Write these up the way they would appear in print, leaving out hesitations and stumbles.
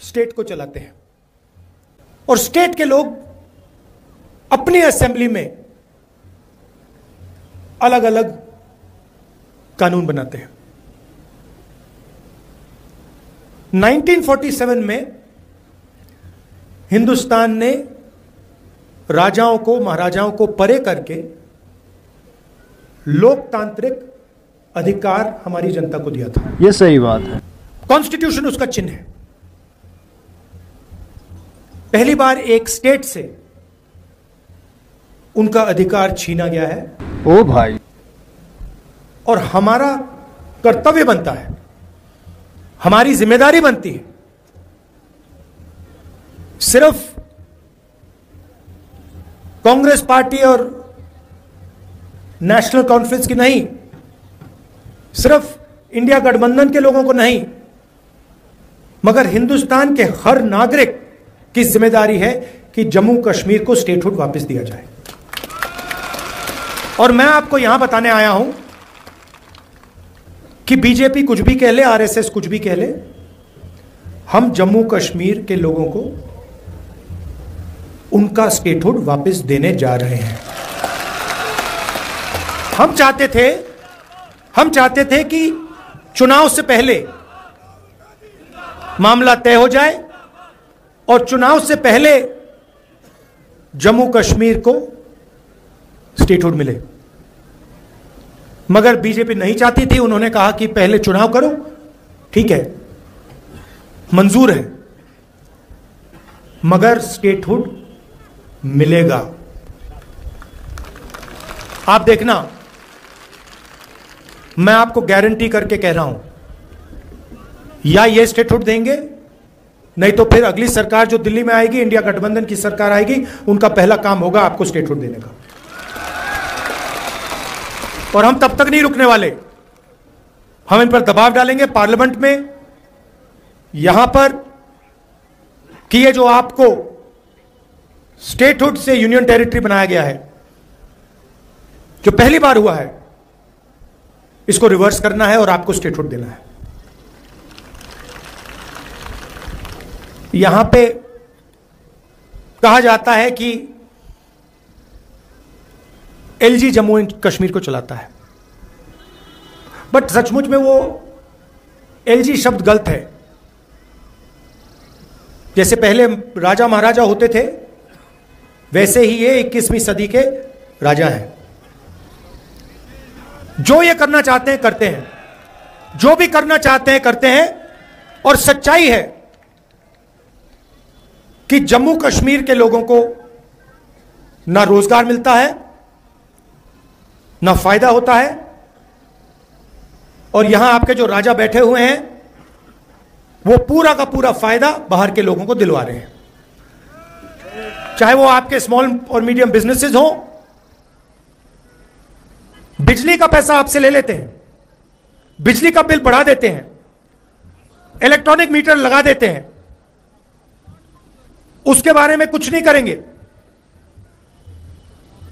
State को चलाते हैं और स्टेट के लोग अपनी असेंबली में अलग अलग कानून बनाते हैं। 1947 में हिंदुस्तान ने राजाओं को, महाराजाओं को परे करके लोकतांत्रिक अधिकार हमारी जनता को दिया था। यह सही बात है। कॉन्स्टिट्यूशन उसका चिन्ह है। पहली बार एक स्टेट से उनका अधिकार छीना गया है। ओ भाई। और हमारा कर्तव्य बनता है, हमारी जिम्मेदारी बनती है, सिर्फ कांग्रेस पार्टी और नेशनल कॉन्फ्रेंस की नहीं, सिर्फ इंडिया गठबंधन के लोगों को नहीं, मगर हिंदुस्तान के हर नागरिक की जिम्मेदारी है कि जम्मू कश्मीर को स्टेटहुड वापस दिया जाए। और मैं आपको यहां बताने आया हूं कि बीजेपी कुछ भी कह ले, आरएसएस कुछ भी कह ले, हम जम्मू कश्मीर के लोगों को उनका स्टेटहुड वापस देने जा रहे हैं। हम चाहते थे कि चुनाव से पहले मामला तय हो जाए और चुनाव से पहले जम्मू कश्मीर को स्टेटहुड मिले, मगर बीजेपी नहीं चाहती थी। उन्होंने कहा कि पहले चुनाव करो, ठीक है, मंजूर है, मगर स्टेटहुड मिलेगा। आप देखना, मैं आपको गारंटी करके कह रहा हूं, या ये स्टेटहुड देंगे, नहीं तो फिर अगली सरकार जो दिल्ली में आएगी, इंडिया गठबंधन की सरकार आएगी, उनका पहला काम होगा आपको स्टेटहुड देने का। और हम तब तक नहीं रुकने वाले। हम इन पर दबाव डालेंगे पार्लियामेंट में, यहां पर, कि ये जो आपको स्टेटहुड से यूनियन टेरिटरी बनाया गया है, जो पहली बार हुआ है, इसको रिवर्स करना है और आपको स्टेटहुड देना है। यहां पे कहा जाता है कि एलजी जम्मू एंड कश्मीर को चलाता है, बट सचमुच में वो एलजी शब्द गलत है। जैसे पहले राजा महाराजा होते थे, वैसे ही ये 21वीं सदी के राजा हैं। जो ये करना चाहते हैं करते हैं, जो भी करना चाहते हैं करते हैं। और सच्चाई है कि जम्मू कश्मीर के लोगों को ना रोजगार मिलता है, ना फायदा होता है, और यहां आपके जो राजा बैठे हुए हैं वो पूरा का पूरा फायदा बाहर के लोगों को दिलवा रहे हैं। चाहे वो आपके स्मॉल और मीडियम बिजनेसेस हो, बिजली का पैसा आपसे ले लेते हैं, बिजली का बिल बढ़ा देते हैं, इलेक्ट्रॉनिक मीटर लगा देते हैं, उसके बारे में कुछ नहीं करेंगे,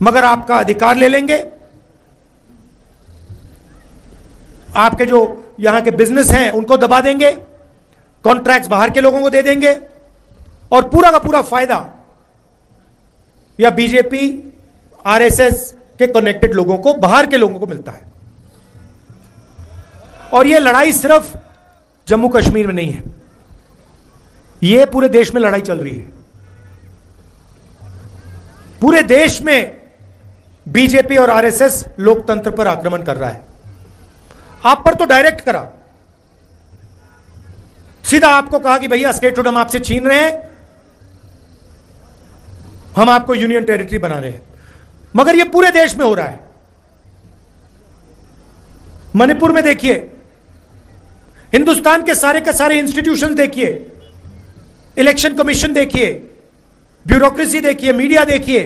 मगर आपका अधिकार ले लेंगे। आपके जो यहां के बिजनेस हैं उनको दबा देंगे, कॉन्ट्रैक्ट्स बाहर के लोगों को दे देंगे, और पूरा का पूरा फायदा या बीजेपी, आरएसएस के कनेक्टेड लोगों को, बाहर के लोगों को मिलता है। और यह लड़ाई सिर्फ जम्मू कश्मीर में नहीं है, यह पूरे देश में लड़ाई चल रही है। पूरे देश में बीजेपी और आरएसएस लोकतंत्र पर आक्रमण कर रहा है। आप पर तो डायरेक्ट करा, सीधा आपको कहा कि भैया स्टेटहुड हम आपसे छीन रहे हैं, हम आपको यूनियन टेरिटरी बना रहे हैं। मगर यह पूरे देश में हो रहा है। मणिपुर में देखिए, हिंदुस्तान के सारे इंस्टीट्यूशन देखिए, इलेक्शन कमीशन देखिए, ब्यूरोक्रेसी देखिए, मीडिया देखिए,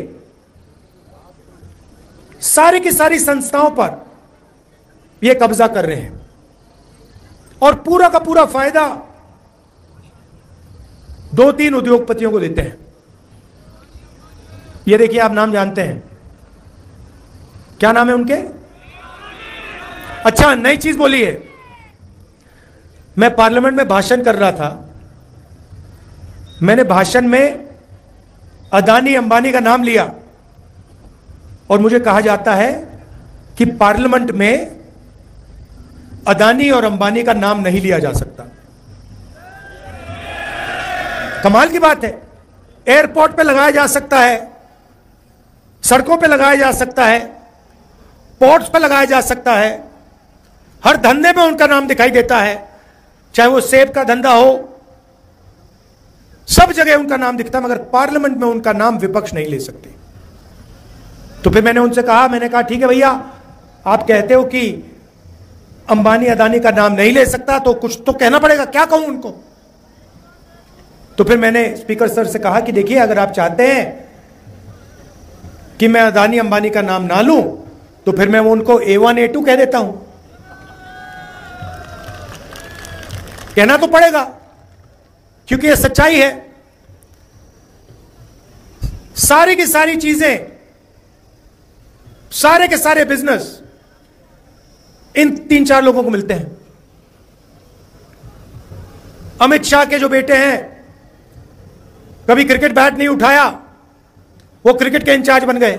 सारी की सारी संस्थाओं पर यह कब्जा कर रहे हैं, और पूरा का पूरा फायदा 2-3 उद्योगपतियों को देते हैं। ये देखिए, आप नाम जानते हैं, क्या नाम है उनके? अच्छा, नई चीज बोली है। मैं पार्लियामेंट में भाषण कर रहा था मैंने भाषण में अदानी अंबानी का नाम लिया और मुझे कहा जाता है कि पार्लियामेंट में अदानी और अंबानी का नाम नहीं लिया जा सकता। कमाल की बात है। एयरपोर्ट पे लगाया जा सकता है, सड़कों पे लगाया जा सकता है, पोर्ट्स पे लगाया जा सकता है, हर धंधे में उनका नाम दिखाई देता है, चाहे वो सेब का धंधा हो, सब जगह उनका नाम दिखता है, मगर पार्लियामेंट में उनका नाम विपक्ष नहीं ले सकते। तो फिर मैंने उनसे कहा, मैंने कहा ठीक है भैया, आप कहते हो कि अंबानी अदानी का नाम नहीं ले सकता, तो कुछ तो कहना पड़ेगा, क्या कहूं उनको। तो फिर मैंने स्पीकर सर से कहा कि देखिए, अगर आप चाहते हैं कि मैं अदानी अंबानी का नाम ना लूं, तो फिर मैं उनको A1 A2 कह देता हूं। कहना तो पड़ेगा, क्योंकि यह सच्चाई है। सारी की सारी चीजें, सारे के सारे बिजनेस इन 3-4 लोगों को मिलते हैं। अमित शाह के जो बेटे हैं, कभी क्रिकेट बैट नहीं उठाया, वो क्रिकेट के इंचार्ज बन गए।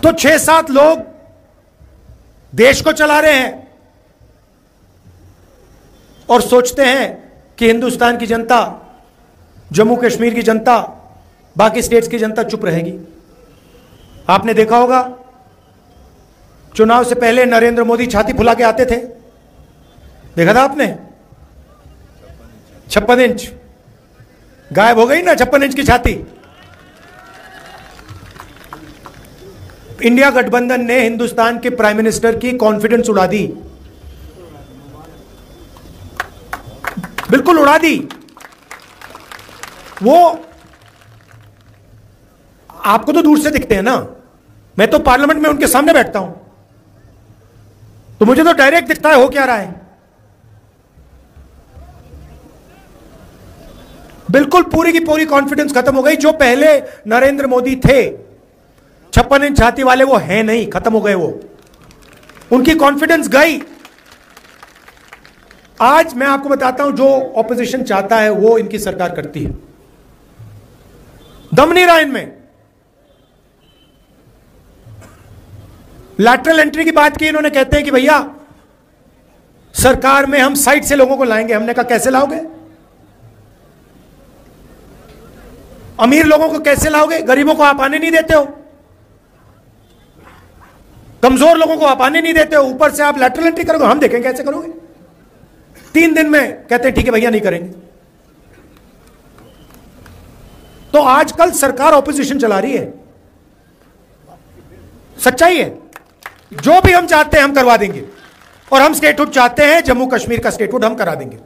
तो 6-7 लोग देश को चला रहे हैं और सोचते हैं कि हिंदुस्तान की जनता, जम्मू कश्मीर की जनता, बाकी स्टेट्स की जनता चुप रहेगी। आपने देखा होगा, चुनाव से पहले नरेंद्र मोदी छाती फुला के आते थे, देखा था आपने? 56 इंच गायब हो गई ना, 56 इंच की छाती। इंडिया गठबंधन ने हिंदुस्तान के प्राइम मिनिस्टर की कॉन्फिडेंस उड़ा दी, बिल्कुल उड़ा दी। वो आपको तो दूर से दिखते हैं ना, मैं तो पार्लियामेंट में उनके सामने बैठता हूं, तो मुझे तो डायरेक्ट दिखता है हो क्या रहा है। बिल्कुल पूरी की पूरी कॉन्फिडेंस खत्म हो गई। जो पहले नरेंद्र मोदी थे 56 इंच छाती वाले, वो हैं नहीं, खत्म हो गए वो, उनकी कॉन्फिडेंस गई। आज मैं आपको बताता हूं, जो ऑपोजिशन चाहता है वो इनकी सरकार करती है। दम नहीं रहा इनमें। लैटरल एंट्री की बात की इन्होंने, कहते हैं कि भैया सरकार में हम साइड से लोगों को लाएंगे। हमने कहा कैसे लाओगे? अमीर लोगों को कैसे लाओगे? गरीबों को आप आने नहीं देते हो, कमजोर लोगों को आप आने नहीं देते हो, ऊपर से आप लैटरल एंट्री करोगे। हम देखेंगे कैसे करोगे। 3 दिन में कहते हैं ठीक है भैया, नहीं करेंगे। तो आजकल सरकार ऑपोजिशन चला रही है, सच्चाई है। जो भी हम चाहते हैं हम करवा देंगे, और हम स्टेटहुड चाहते हैं, जम्मू कश्मीर का स्टेटहुड हम करा देंगे।